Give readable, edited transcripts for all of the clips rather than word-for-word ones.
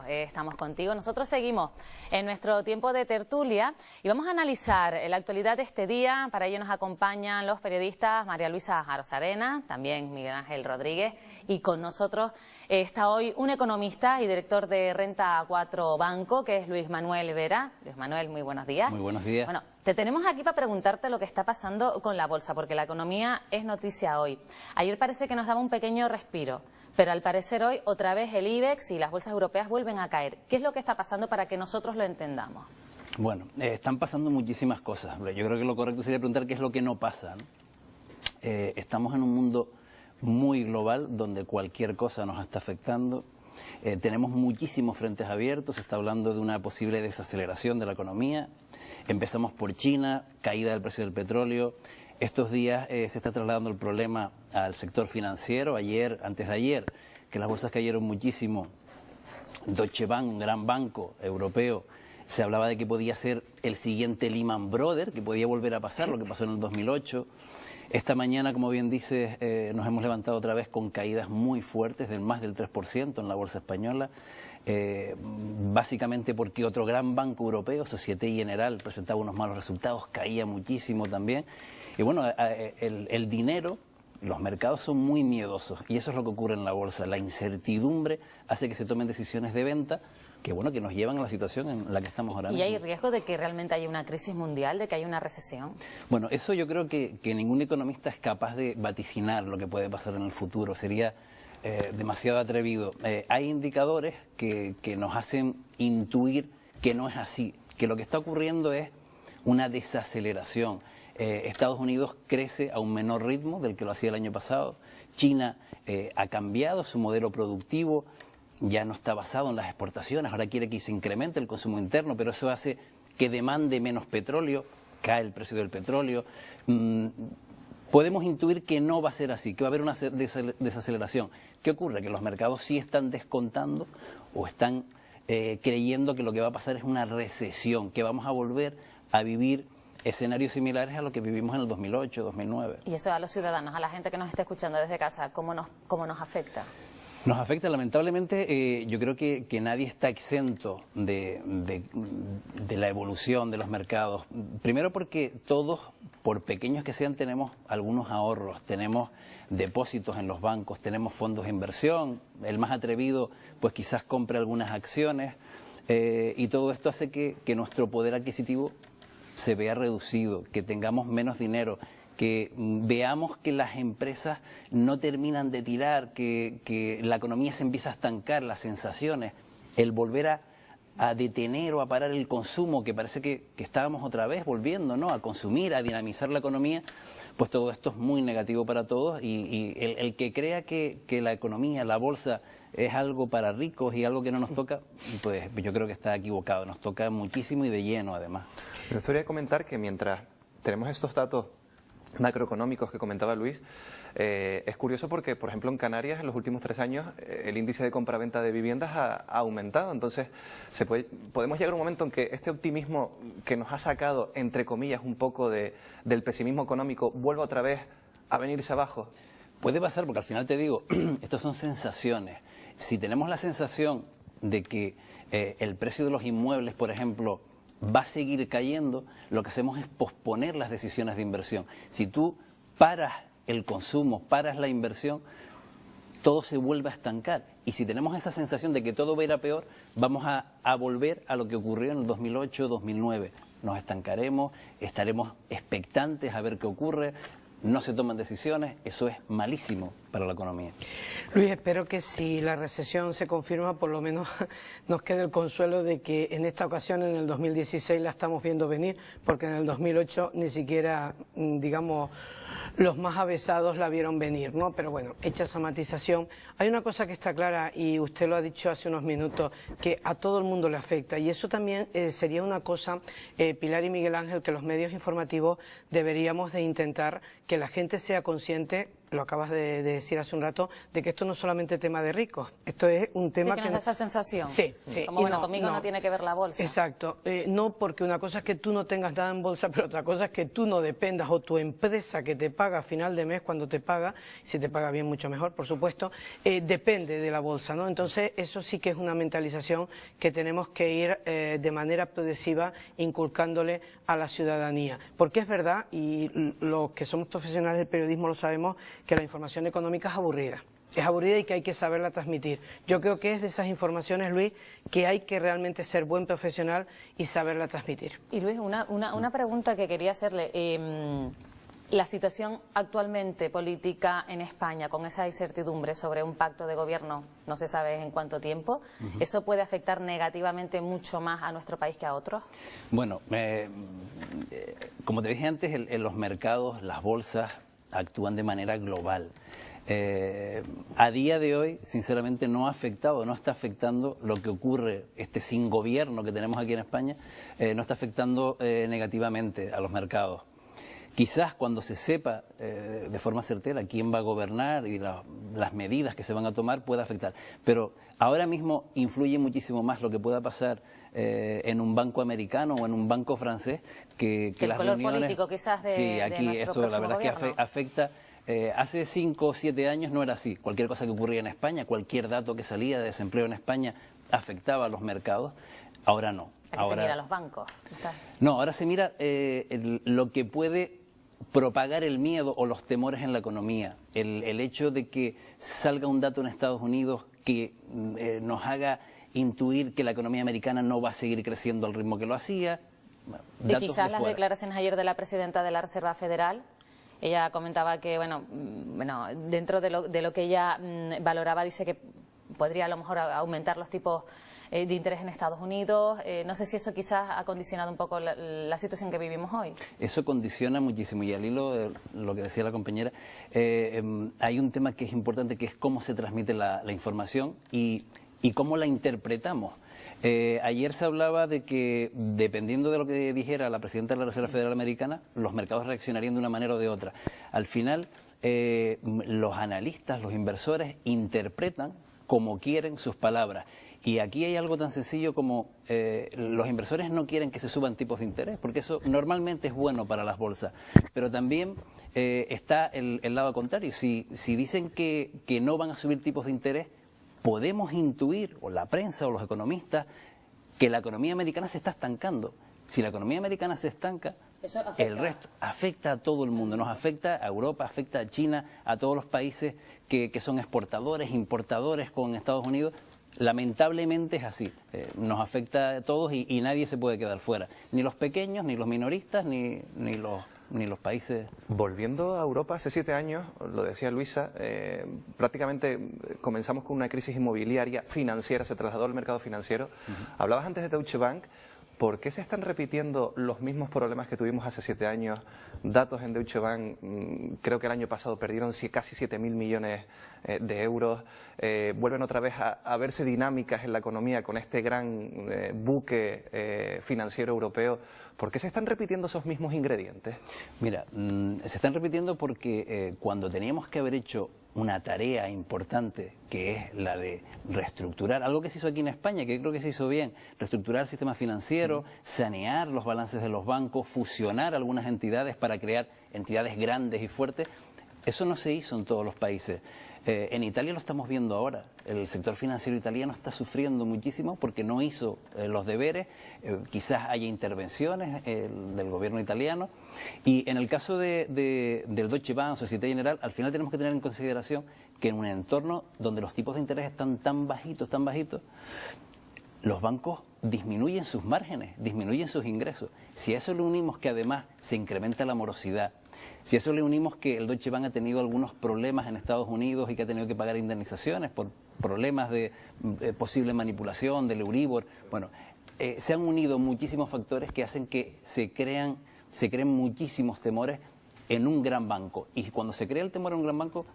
Estamos contigo. Nosotros seguimos en nuestro tiempo de tertulia y vamos a analizar la actualidad de este día. Para ello nos acompañan los periodistas María Luisa Arozarena, también Miguel Ángel Rodríguez, y con nosotros está hoy un economista y director de Renta 4 Banco, que es Luis Manuel Vera. Luis Manuel, muy buenos días. Muy buenos días. Bueno, te tenemos aquí para preguntarte lo que está pasando con la bolsa, porque la economía es noticia hoy. Ayer parece que nos daba un pequeño respiro, pero al parecer hoy otra vez el IBEX y las bolsas europeas vuelven a caer. ¿Qué es lo que está pasando para que nosotros lo entendamos? Bueno, están pasando muchísimas cosas. Yo creo que lo correcto sería preguntar qué es lo que no pasa, ¿no? Estamos en un mundo muy global donde cualquier cosa nos está afectando. Tenemos muchísimos frentes abiertos. Se está hablando de una posible desaceleración de la economía. Empezamos por China, caída del precio del petróleo. Estos días se está trasladando el problema al sector financiero. Ayer, antes de ayer, que las bolsas cayeron muchísimo, Deutsche Bank, un gran banco europeo, se hablaba de que podía ser el siguiente Lehman Brothers, que podía volver a pasar, lo que pasó en el 2008. Esta mañana, como bien dices, nos hemos levantado otra vez con caídas muy fuertes, del más del 3% en la bolsa española, básicamente porque otro gran banco europeo, Société Générale, presentaba unos malos resultados, caía muchísimo también. Y bueno, el dinero, los mercados son muy miedosos y eso es lo que ocurre en la bolsa. La incertidumbre hace que se tomen decisiones de venta que nos llevan a la situación en la que estamos ahora mismo. ¿Y hay riesgo de que realmente haya una crisis mundial, de que haya una recesión? Bueno, eso yo creo que ningún economista es capaz de vaticinar lo que puede pasar en el futuro. Sería demasiado atrevido. Hay indicadores que nos hacen intuir que no es así, que lo que está ocurriendo es una desaceleración. Estados Unidos crece a un menor ritmo del que lo hacía el año pasado. China ha cambiado su modelo productivo, ya no está basado en las exportaciones, ahora quiere que se incremente el consumo interno, pero eso hace que demande menos petróleo, cae el precio del petróleo. Podemos intuir que no va a ser así, que va a haber una desaceleración. ¿Qué ocurre? Que los mercados sí están descontando o están creyendo que lo que va a pasar es una recesión, que vamos a volver a vivir escenarios similares a lo que vivimos en el 2008, 2009. Y eso a los ciudadanos, a la gente que nos está escuchando desde casa, ¿cómo nos afecta? Nos afecta, lamentablemente. Yo creo que nadie está exento de la evolución de los mercados. Primero porque todos, por pequeños que sean, tenemos algunos ahorros, tenemos depósitos en los bancos, tenemos fondos de inversión. El más atrevido pues quizás compre algunas acciones y todo esto hace que nuestro poder adquisitivo se vea reducido, que tengamos menos dinero, que veamos que las empresas no terminan de tirar, que la economía se empieza a estancar, las sensaciones, el volver a detener o a parar el consumo, que parece que estábamos otra vez volviendo, ¿no?, a consumir, a dinamizar la economía, pues todo esto es muy negativo para todos y el que crea que la economía, la bolsa, es algo para ricos y algo que no nos toca, pues yo creo que está equivocado, nos toca muchísimo y de lleno además. Me gustaría comentar que mientras tenemos estos datos macroeconómicos que comentaba Luis, es curioso porque, por ejemplo, en Canarias en los últimos 3 años el índice de compraventa de viviendas ha aumentado. Entonces, podemos llegar a un momento en que este optimismo que nos ha sacado, entre comillas, un poco del pesimismo económico, vuelva otra vez a venirse abajo. Puede pasar, porque al final te digo, estos son sensaciones. Si tenemos la sensación de que el precio de los inmuebles, por ejemplo, va a seguir cayendo, lo que hacemos es posponer las decisiones de inversión. Si tú paras el consumo, paras la inversión, todo se vuelve a estancar. Y si tenemos esa sensación de que todo va a ir a peor, vamos a volver a lo que ocurrió en el 2008, 2009. Nos estancaremos, estaremos expectantes a ver qué ocurre. No se toman decisiones, eso es malísimo para la economía. Luis, espero que si la recesión se confirma, por lo menos nos quede el consuelo de que en esta ocasión, en el 2016, la estamos viendo venir, porque en el 2008 ni siquiera, digamos, los más avesados la vieron venir, ¿no? Pero bueno, hecha esa matización, hay una cosa que está clara, y usted lo ha dicho hace unos minutos, que a todo el mundo le afecta, y eso también sería una cosa, Pilar y Miguel Ángel, que los medios informativos deberíamos de intentar que la gente sea consciente, lo acabas de decir hace un rato, de que esto no es solamente tema de ricos, esto es un tema que nos da esa sensación. Sí, sí. Como, bueno, conmigo no tiene que ver la bolsa. Exacto. No, porque una cosa es que tú no tengas nada en bolsa, pero otra cosa es que tú no dependas, o tu empresa que te paga a final de mes, cuando te paga, si te paga bien mucho mejor, por supuesto, depende de la bolsa, ¿no? Entonces, eso sí que es una mentalización que tenemos que ir de manera progresiva inculcándole a la ciudadanía. Porque es verdad, y los que somos profesionales del periodismo lo sabemos, que la información económica es aburrida. Es aburrida y que hay que saberla transmitir. Yo creo que es de esas informaciones, Luis, que hay que realmente ser buen profesional y saberla transmitir. Y Luis, una pregunta que quería hacerle. La situación actualmente política en España, con esa incertidumbre sobre un pacto de gobierno, no se sabe en cuánto tiempo, ¿eso puede afectar negativamente mucho más a nuestro país que a otros? Bueno, como te dije antes, los mercados, las bolsas actúan de manera global. A día de hoy, sinceramente, no está afectando lo que ocurre, sin gobierno que tenemos aquí en España, no está afectando negativamente a los mercados. Quizás cuando se sepa de forma certera quién va a gobernar y las medidas que se van a tomar pueda afectar. Pero ahora mismo influye muchísimo más lo que pueda pasar en un banco americano o en un banco francés que el las color reuniones. político quizás de aquí nuestro esto la verdad gobierno. es que afecta. Hace 5 o 7 años no era así. Cualquier cosa que ocurría en España, cualquier dato que salía de desempleo en España afectaba a los mercados. Ahora no. Aquí se mira a los bancos. No, ahora se mira lo que puede propagar el miedo o los temores en la economía. El hecho de que salga un dato en Estados Unidos que nos haga intuir que la economía americana no va a seguir creciendo al ritmo que lo hacía. Y quizás las declaraciones ayer de la presidenta de la Reserva Federal. Ella comentaba que, bueno, dentro de lo que ella valoraba, dice que podría a lo mejor aumentar los tipos de interés en Estados Unidos. No sé si eso quizás ha condicionado un poco la situación que vivimos hoy. Eso condiciona muchísimo, y al hilo de lo que decía la compañera, hay un tema que es importante, que es cómo se transmite la información y cómo la interpretamos. Ayer se hablaba de que, dependiendo de lo que dijera la presidenta de la Reserva Federal Americana, los mercados reaccionarían de una manera o de otra. Al final, los analistas, los inversores, interpretan como quieren sus palabras. Y aquí hay algo tan sencillo como los inversores no quieren que se suban tipos de interés, porque eso normalmente es bueno para las bolsas. Pero también está el lado contrario. Si dicen que no van a subir tipos de interés, podemos intuir, o la prensa o los economistas, que la economía americana se está estancando. Si la economía americana se estanca, el resto afecta a todo el mundo. Nos afecta a Europa, afecta a China, a todos los países que son exportadores, importadores con Estados Unidos. Lamentablemente es así. Nos afecta a todos y nadie se puede quedar fuera. Ni los pequeños, ni los minoristas, ni los países. Volviendo a Europa, hace 7 años, lo decía Luisa, prácticamente comenzamos con una crisis inmobiliaria financiera, se trasladó al mercado financiero. Hablabas antes de Deutsche Bank. ¿Por qué se están repitiendo los mismos problemas que tuvimos hace 7 años? Datos en Deutsche Bank, creo que el año pasado perdieron casi 7.000 millones de euros. Vuelven otra vez a verse dinámicas en la economía con este gran buque financiero europeo. ¿Por qué se están repitiendo esos mismos ingredientes? Mira, se están repitiendo porque cuando teníamos que haber hecho una tarea importante, que es la de reestructurar, algo que se hizo aquí en España, que creo que se hizo bien, reestructurar el sistema financiero, sanear los balances de los bancos, fusionar algunas entidades para crear entidades grandes y fuertes, eso no se hizo en todos los países. En Italia lo estamos viendo ahora. El sector financiero italiano está sufriendo muchísimo porque no hizo los deberes. Quizás haya intervenciones del gobierno italiano. Y en el caso del Deutsche Bank, Société Générale, al final tenemos que tener en consideración que en un entorno donde los tipos de interés están tan bajitos, los bancos disminuyen sus márgenes, disminuyen sus ingresos. Si a eso le unimos que además se incrementa la morosidad, si a eso le unimos que el Deutsche Bank ha tenido algunos problemas en Estados Unidos y que ha tenido que pagar indemnizaciones por problemas de posible manipulación del Euribor, bueno, se han unido muchísimos factores que hacen que se creen muchísimos temores en un gran banco. Y cuando se crea el temor en un gran banco,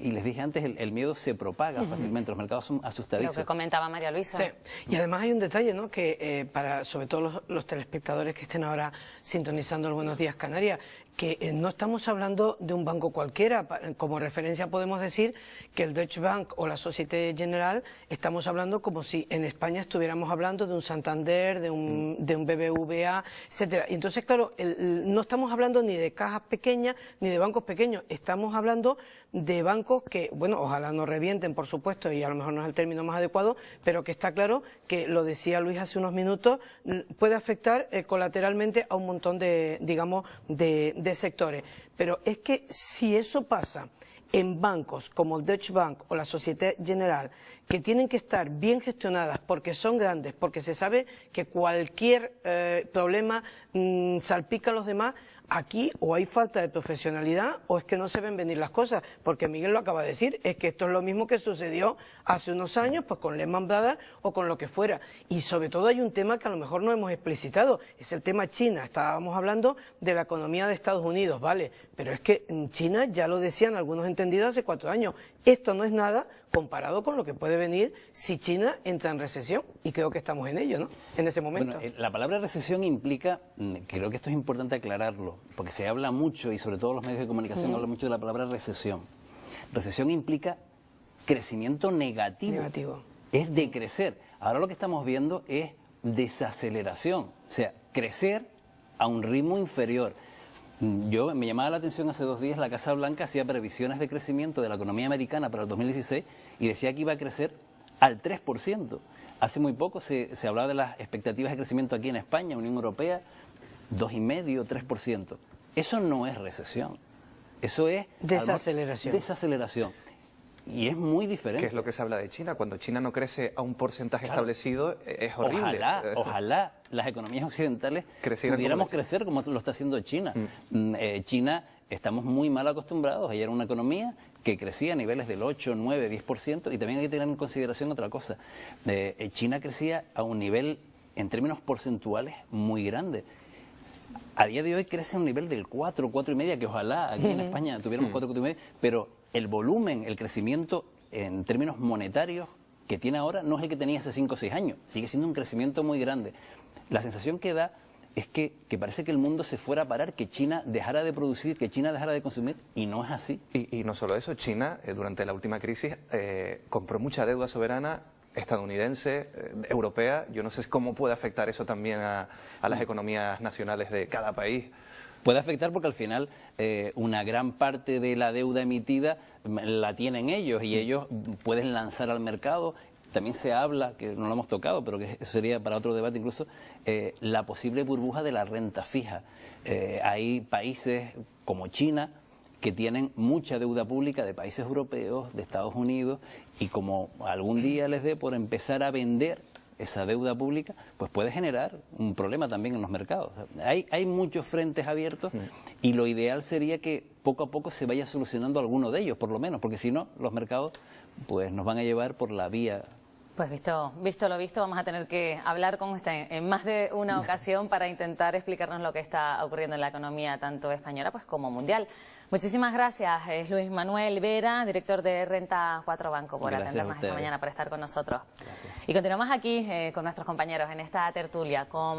y les dije antes, el miedo se propaga fácilmente, los mercados son asustadizos. Lo que comentaba María Luisa. Sí. Y además hay un detalle, ¿no?, que para sobre todo los telespectadores que estén ahora sintonizando el Buenos Días Canarias, que no estamos hablando de un banco cualquiera. Como referencia podemos decir que el Deutsche Bank o la Société Générale estamos hablando como si en España estuviéramos hablando de un Santander, de un BBVA, etcétera. Y entonces, claro, no estamos hablando ni de cajas pequeñas ni de bancos pequeños, estamos hablando de bancos que, bueno, ojalá no revienten, por supuesto, y a lo mejor no es el término más adecuado, pero que está claro que, lo decía Luis hace unos minutos, puede afectar colateralmente a un montón de, digamos, de sectores. Pero es que si eso pasa en bancos como el Deutsche Bank o la Société Générale, que tienen que estar bien gestionadas porque son grandes, porque se sabe que cualquier problema salpica a los demás, aquí o hay falta de profesionalidad o es que no se ven venir las cosas, porque Miguel lo acaba de decir, es que esto es lo mismo que sucedió hace unos años pues con Lehman Brothers o con lo que fuera. Y sobre todo hay un tema que a lo mejor no hemos explicitado, es el tema China. Estábamos hablando de la economía de Estados Unidos, vale, pero es que en China ya lo decían algunos entendidos hace 4 años, esto no es nada comparado con lo que puede venir si China entra en recesión, y creo que estamos en ello, ¿no?, en ese momento. Bueno, la palabra recesión implica, creo que esto es importante aclararlo, porque se habla mucho, y sobre todo los medios de comunicación hablan mucho de la palabra recesión. Recesión implica crecimiento negativo. Es decrecer. Ahora lo que estamos viendo es desaceleración, o sea, crecer a un ritmo inferior. Me llamaba la atención hace 2 días, la Casa Blanca hacía previsiones de crecimiento de la economía americana para el 2016 y decía que iba a crecer al 3%. Hace muy poco se hablaba de las expectativas de crecimiento aquí en España, Unión Europea, 2,5%, 3%. Eso no es recesión, eso es desaceleración. Desaceleración. Y es muy diferente. ¿Qué es lo que se habla de China? Cuando China no crece a un porcentaje establecido, es horrible. Ojalá las economías occidentales pudiéramos crecer como lo está haciendo China. China, estamos muy mal acostumbrados. Ella era una economía que crecía a niveles del 8, 9, 10%. Y también hay que tener en consideración otra cosa. China crecía a un nivel, en términos porcentuales, muy grande. A día de hoy crece a un nivel del 4, 4,5, que ojalá aquí en España tuviéramos 4, 4,5, pero el volumen, el crecimiento en términos monetarios que tiene ahora no es el que tenía hace 5 o 6 años, sigue siendo un crecimiento muy grande. La sensación que da es que parece que el mundo se fuera a parar, que China dejara de producir, que China dejara de consumir, y no es así. Y no solo eso, China, durante la última crisis, compró mucha deuda soberana estadounidense, europea. Yo no sé cómo puede afectar eso también a las economías nacionales de cada país. Puede afectar porque al final una gran parte de la deuda emitida la tienen ellos y ellos pueden lanzar al mercado. También se habla, que no lo hemos tocado, pero que eso sería para otro debate incluso, la posible burbuja de la renta fija. Hay países como China que tienen mucha deuda pública de países europeos, de Estados Unidos, y como algún día les dé por empezar a vender esa deuda pública, pues puede generar un problema también en los mercados. Hay muchos frentes abiertos y lo ideal sería que poco a poco se vaya solucionando alguno de ellos, por lo menos, porque si no, los mercados pues nos van a llevar por la vía. Pues visto lo visto, vamos a tener que hablar con usted en más de una ocasión para intentar explicarnos lo que está ocurriendo en la economía tanto española pues como mundial. Muchísimas gracias, es Luis Manuel Vera, director de Renta 4 Banco, por atendernos esta mañana, por estar con nosotros. Gracias. Y continuamos aquí con nuestros compañeros en esta tertulia con